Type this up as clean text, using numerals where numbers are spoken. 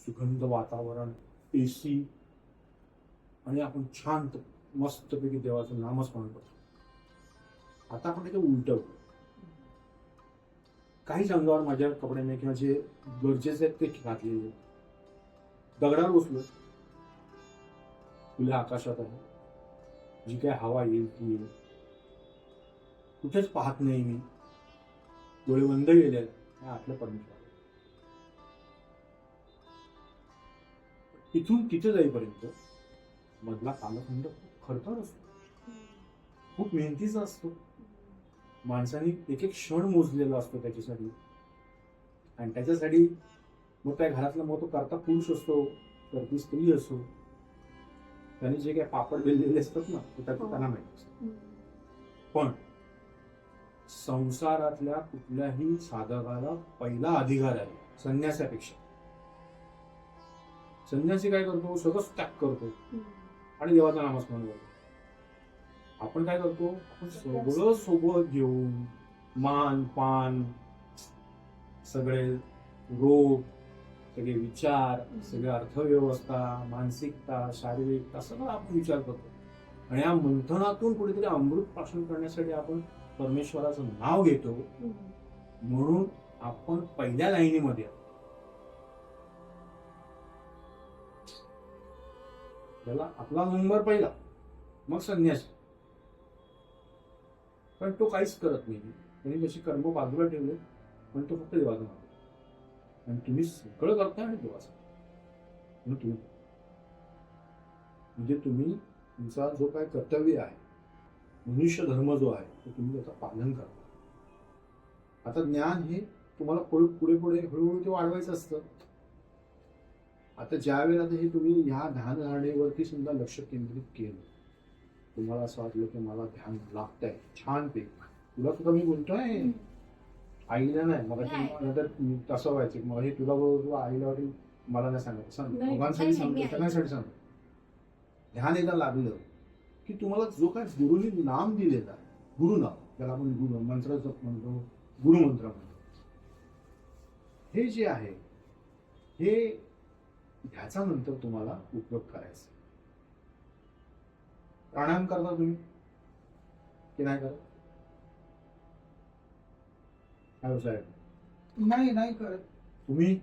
सुगंध वातावरण, एसी, आणि आपण शांत मस्तपैकी देवाचं नामस्मरण करतो. आता आपण त्याचं उलट, काहीच अंगावर माझ्या कपडे नाही किंवा जे गरजेचे आहेत ते घातलेले, दगडावर बसलो, खुल्या आकाशात आहे, जी काय हवा येईल ती येईल, कुठेच पाहत नाही मी, डोळे बंद गेले आतलं परमेश्वर. इथून तिथे जाईपर्यंत मधला कालखंड खूप खडतर असतो, खूप मेहनतीचा असतो. माणसाने एक एक क्षण मोजलेला असतो त्याच्यासाठी, आणि त्याच्यासाठी मग त्या घरातला मग तो करता पुरुष असतो, करती स्त्री असो, त्यांनी जे काही पापड बेललेले असतात ना ते त्यांना माहिती असतं. पण संसारातल्या कुठल्याही साधकाला पहिला अधिकार आहे संन्यासापेक्षा. संन्यासी काय करतो, सगळंच त्याग करतो आणि देवाचं नामस्मरण करतो. आपण काय करतो, आपण सगळं सोबत घेऊन मान पान, सगळे रोग, सगळे विचार, सगळे अर्थव्यवस्था, मानसिकता, शारीरिकता सगळं आपण विचार करतो. आणि या मंथनातून कुठेतरी अमृत प्राशन करण्यासाठी आपण परमेश्वराचं नाव घेतो. म्हणून आपण पहिल्या लाईनीमध्ये, त्याला आपला नंबर पहिला, मग संन्यासी. पण तो काहीच करत नाही, त्यांनी त्याची कर्म बाजूला ठेवले, पण तो फक्त देवाचं नाव. आणि तुम्ही सगळं करताय आणि देवाचं, म्हणजे तुम्ही तुमचा जो काय कर्तव्य आहे, मनुष्य धर्म जो आहे, तो तुम्ही त्याचं पालन करता. आता ज्ञान हे तुम्हाला पुढे पुढे हळूहळू ते वाढवायचं असतं. आता ज्या वेळेला हे तुम्ही ह्या ध्यानधारणेवरती सुद्धा लक्ष केंद्रित केलं, तुम्हाला असं वाटलं की मला ध्यान लागतंय छानपैकी, तुला सुद्धा मी बोलतोय, आईला नाही, मला तर तसं व्हायचं, मग हे तुला बरोबर आईला वाटेल, मला नाही सांगत, सांग दोघांसाठी सांगतो, सगळ्यांसाठी सांगतो. ध्यान एकदा लागलं की तुम्हाला जो काय गुरुनी नाम दिलेला, गुरुनाम, त्याला आपण गुरु मंत्र म्हणतो, गुरुमंत्र म्हणतो, हे जे आहे हे ह्याचा नंतर तुम्हाला उपयोग करायचा. प्राणायाम करता तुम्ही की नाही करत? काय साहेब? नाही करत. तुम्ही